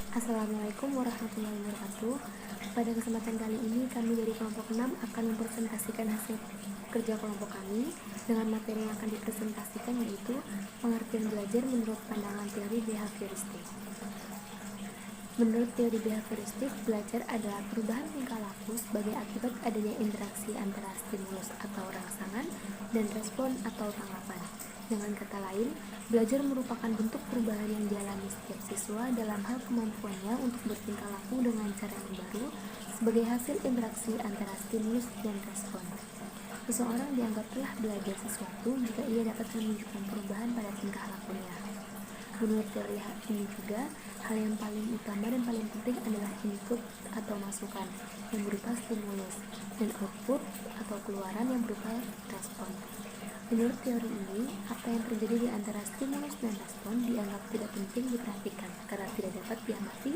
Assalamualaikum warahmatullahi wabarakatuh. Pada kesempatan kali ini kami dari kelompok 6 akan mempresentasikan hasil kerja kelompok kami dengan materi yang akan dipresentasikan yaitu pengertian belajar menurut pandangan teori behavioristik. Menurut teori behavioristik, belajar adalah perubahan tingkah laku sebagai akibat adanya interaksi antara stimulus atau rangsangan dan respon atau tanggapan. Dengan kata lain, belajar merupakan bentuk perubahan yang dialami setiap siswa dalam hal kemampuannya untuk bertingkah laku dengan cara yang baru sebagai hasil interaksi antara stimulus dan respon. Seseorang dianggap telah belajar sesuatu jika ia dapat menunjukkan perubahan pada tingkah lakunya. Menurut teori ini juga, hal yang paling utama dan paling penting adalah input atau masukan yang berupa stimulus dan output atau keluaran yang berupa respon. Menurut teori ini, apa yang terjadi di antara stimulus dan respon dianggap tidak penting diperhatikan karena tidak dapat diamati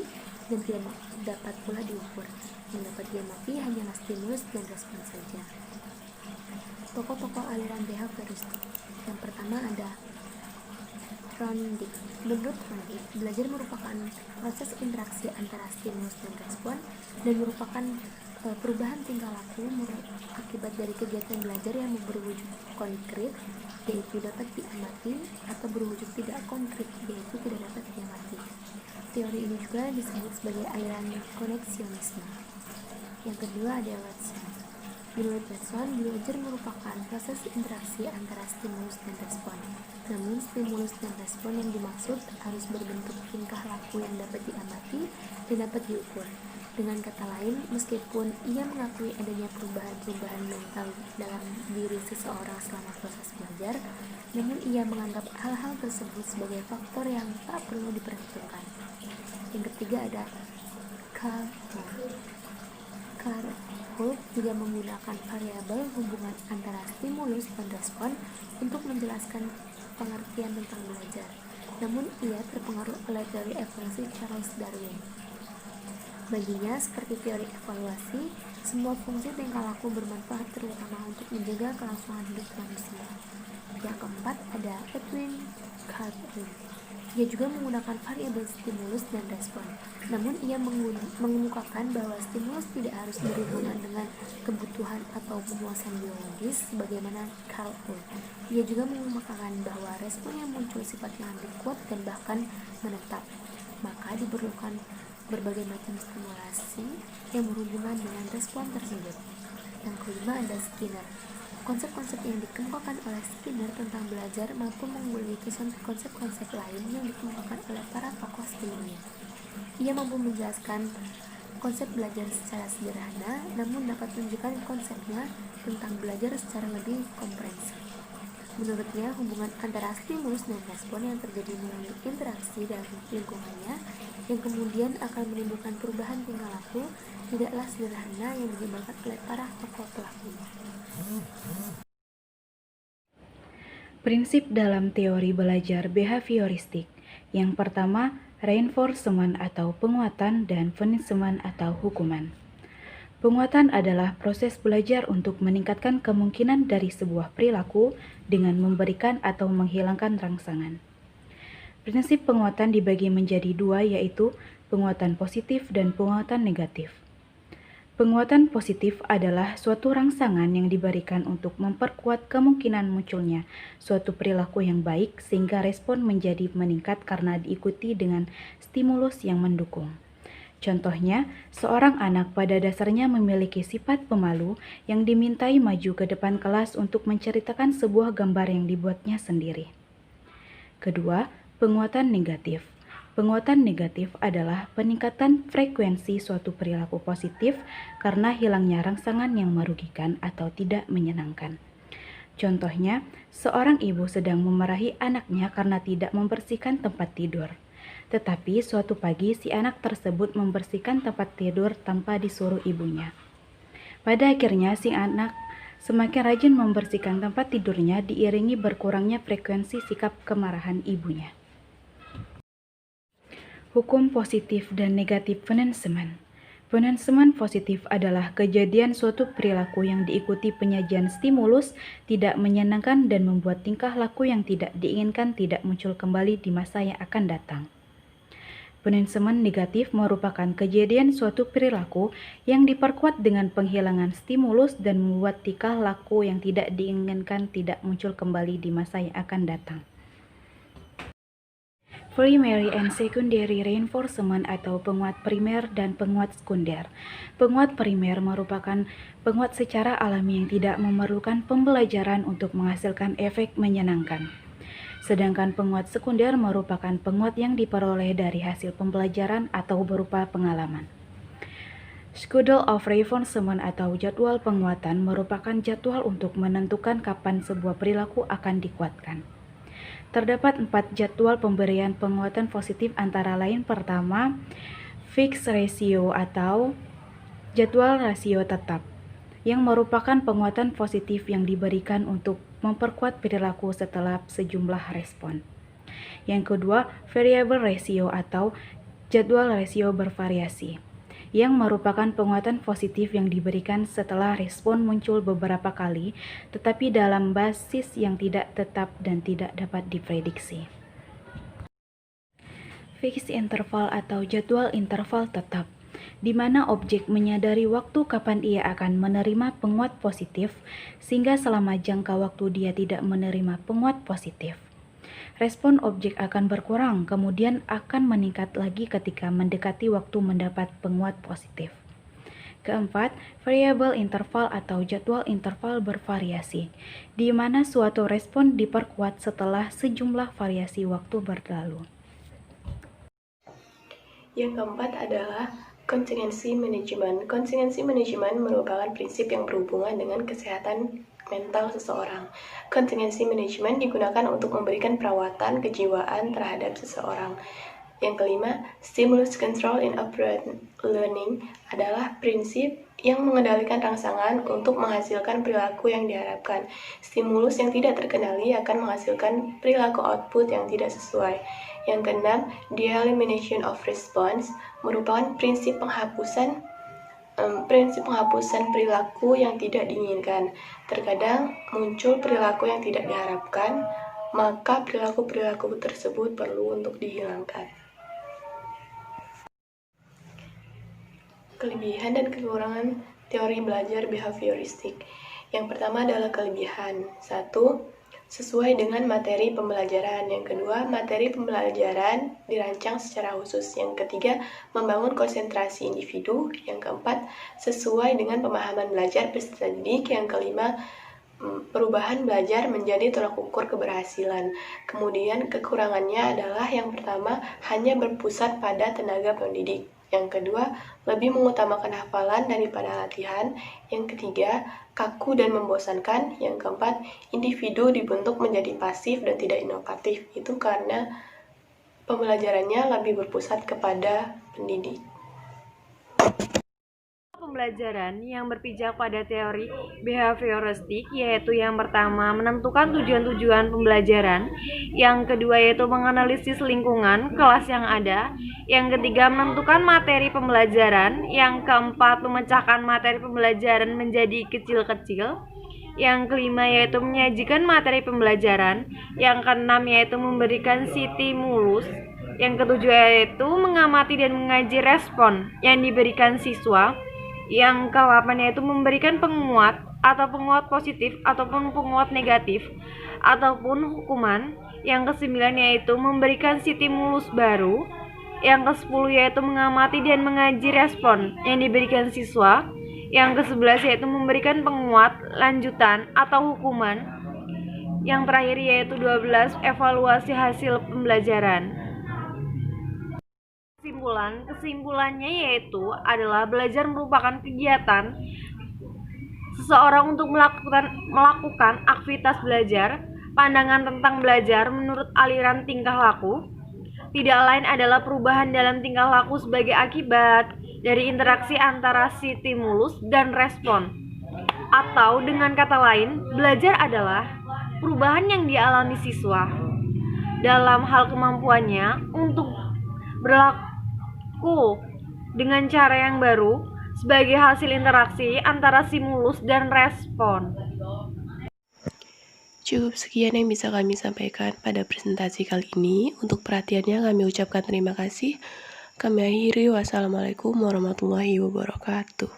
dan tidak dapat pula diukur. Yang dapat diamati hanyalah stimulus dan respon saja. Tokoh-tokoh aliran behavioristik. Yang pertama ada Rondick. Menurut Rondick, belajar merupakan proses interaksi antara stimulus dan respon dan merupakan perubahan tingkah laku akibat dari kegiatan belajar yang berwujud konkret, yaitu dapat diamati, atau berwujud tidak konkret, yaitu tidak dapat diamati. Teori ini juga disebut sebagai aliran koneksionisme. Yang kedua ada Watson. Menurut Watson, belajar merupakan proses interaksi antara stimulus dan respon. Namun, stimulus dan respon yang dimaksud harus berbentuk tingkah laku yang dapat diamati dan dapat diukur. Dengan kata lain, meskipun ia mengakui adanya perubahan-perubahan mental dalam diri seseorang selama proses belajar, namun ia menganggap hal-hal tersebut sebagai faktor yang tak perlu diperhitungkan. Yang ketiga ada Carl Holt juga menggunakan variabel hubungan antara stimulus dan respon untuk menjelaskan pengertian tentang belajar. Namun ia terpengaruh oleh teori evolusi Charles Darwin. Baginya, seperti teori evaluasi, semua fungsi tingkah laku bermanfaat terutama untuk menjaga kelangsungan hidup manusia. Yang keempat ada Edwin Carlin. Ia juga menggunakan variabel stimulus dan respon. Namun ia mengemukakan bahwa stimulus tidak harus berhubungan dengan kebutuhan atau pemuasan biologis sebagaimana Carl Holt. Ia juga mengemukakan bahwa respon yang muncul sifatnya lebih kuat dan bahkan menetap. Maka diperlukan berbagai macam stimulasi yang berhubungan dengan respon tersebut. Yang kelima ada Skinner. Konsep-konsep yang dikemukakan oleh Skinner tentang belajar mampu mengungguli konsep-konsep lain yang dikemukakan oleh para tokoh sebelumnya. Ia mampu menjelaskan konsep belajar secara sederhana, namun dapat menunjukkan konsepnya tentang belajar secara lebih komprehensif. Menurutnya, hubungan antara stimulus dan respon yang terjadi melalui interaksi dalam lingkungannya yang kemudian akan menimbulkan perubahan tingkah laku tidaklah sederhana yang digambarkan oleh para tokoh pelakunya. Prinsip dalam teori belajar behavioristik. Yang pertama, reinforcement atau penguatan dan punishment atau hukuman. Penguatan adalah proses belajar untuk meningkatkan kemungkinan dari sebuah perilaku dengan memberikan atau menghilangkan rangsangan. Prinsip penguatan dibagi menjadi dua, yaitu penguatan positif dan penguatan negatif. Penguatan positif adalah suatu rangsangan yang diberikan untuk memperkuat kemungkinan munculnya suatu perilaku yang baik sehingga respon menjadi meningkat karena diikuti dengan stimulus yang mendukung. Contohnya, seorang anak pada dasarnya memiliki sifat pemalu yang dimintai maju ke depan kelas untuk menceritakan sebuah gambar yang dibuatnya sendiri. Kedua, penguatan negatif. Penguatan negatif adalah peningkatan frekuensi suatu perilaku positif karena hilangnya rangsangan yang merugikan atau tidak menyenangkan. Contohnya, seorang ibu sedang memarahi anaknya karena tidak membersihkan tempat tidur. Tetapi suatu pagi si anak tersebut membersihkan tempat tidur tanpa disuruh ibunya. Pada akhirnya si anak semakin rajin membersihkan tempat tidurnya diiringi berkurangnya frekuensi sikap kemarahan ibunya. Hukum positif dan negatif punishment. Punishment positif adalah kejadian suatu perilaku yang diikuti penyajian stimulus tidak menyenangkan dan membuat tingkah laku yang tidak diinginkan tidak muncul kembali di masa yang akan datang. Punishment negatif merupakan kejadian suatu perilaku yang diperkuat dengan penghilangan stimulus dan membuat tingkah laku yang tidak diinginkan tidak muncul kembali di masa yang akan datang. Primary and secondary reinforcement atau penguat primer dan penguat sekunder. Penguat primer merupakan penguat secara alami yang tidak memerlukan pembelajaran untuk menghasilkan efek menyenangkan. Sedangkan penguat sekunder merupakan penguat yang diperoleh dari hasil pembelajaran atau berupa pengalaman. Schedule of reinforcement atau jadwal penguatan merupakan jadwal untuk menentukan kapan sebuah perilaku akan dikuatkan. Terdapat 4 jadwal pemberian penguatan positif antara lain pertama, fixed ratio atau jadwal rasio tetap, yang merupakan penguatan positif yang diberikan untuk memperkuat perilaku setelah sejumlah respon. Yang kedua, variable ratio atau jadwal rasio bervariasi, yang merupakan penguatan positif yang diberikan setelah respon muncul beberapa kali, tetapi dalam basis yang tidak tetap dan tidak dapat diprediksi. Fixed interval atau jadwal interval tetap, di mana objek menyadari waktu kapan ia akan menerima penguat positif, sehingga selama jangka waktu dia tidak menerima penguat positif, respon objek akan berkurang, kemudian akan meningkat lagi ketika mendekati waktu mendapat penguat positif. Keempat, variable interval atau jadwal interval bervariasi, di mana suatu respon diperkuat setelah sejumlah variasi waktu berlalu. Yang keempat adalah contingency management. Contingency management merupakan prinsip yang berhubungan dengan kesehatan mental seseorang. Contingency management digunakan untuk memberikan perawatan kejiwaan terhadap seseorang. Yang kelima, stimulus control in approach learning adalah prinsip yang mengendalikan rangsangan untuk menghasilkan perilaku yang diharapkan. Stimulus yang tidak terkendali akan menghasilkan perilaku output yang tidak sesuai. Yang keenam, the elimination of response merupakan prinsip penghapusan perilaku yang tidak diinginkan. Terkadang muncul perilaku yang tidak diharapkan, maka perilaku-perilaku tersebut perlu untuk dihilangkan. Kelebihan dan kekurangan teori belajar behavioristik. Yang pertama adalah kelebihan. 1. Sesuai dengan materi pembelajaran. Yang kedua, materi pembelajaran dirancang secara khusus. Yang ketiga, membangun konsentrasi individu. Yang keempat, sesuai dengan pemahaman belajar peserta didik. Yang kelima, perubahan belajar menjadi tolak ukur keberhasilan. Kemudian kekurangannya adalah yang pertama, hanya berpusat pada tenaga pendidik. Yang kedua, lebih mengutamakan hafalan daripada latihan. Yang ketiga, kaku dan membosankan. Yang keempat, individu dibentuk menjadi pasif dan tidak inovatif. Itu karena pembelajarannya lebih berpusat kepada pendidik. Pembelajaran yang berpijak pada teori behavioristik, yaitu yang pertama menentukan tujuan-tujuan pembelajaran, yang kedua yaitu menganalisis lingkungan kelas yang ada, yang ketiga menentukan materi pembelajaran, yang keempat memecahkan materi pembelajaran menjadi kecil-kecil, yang kelima yaitu menyajikan materi pembelajaran, yang keenam yaitu memberikan stimulus, yang ketujuh yaitu mengamati dan mengaji respon yang diberikan siswa, yang ke-8 yaitu memberikan penguat atau penguat positif ataupun penguat negatif ataupun hukuman. Yang ke-9 yaitu memberikan stimulus baru. Yang ke-10 yaitu mengamati dan mengaji respon yang diberikan siswa. Yang ke-11 yaitu memberikan penguat lanjutan atau hukuman. Yang terakhir yaitu 12 evaluasi hasil pembelajaran. Kesimpulannya yaitu adalah belajar merupakan kegiatan seseorang untuk melakukan aktivitas belajar. Pandangan tentang belajar menurut aliran tingkah laku tidak lain adalah perubahan dalam tingkah laku sebagai akibat dari interaksi antara stimulus dan respon. Atau dengan kata lain, belajar adalah perubahan yang dialami siswa dalam hal kemampuannya untuk berlaku dengan cara yang baru sebagai hasil interaksi antara stimulus dan respon. Cukup sekian yang bisa kami sampaikan pada presentasi kali ini. Untuk perhatiannya kami ucapkan terima kasih. Kami akhiri, wassalamualaikum warahmatullahi wabarakatuh.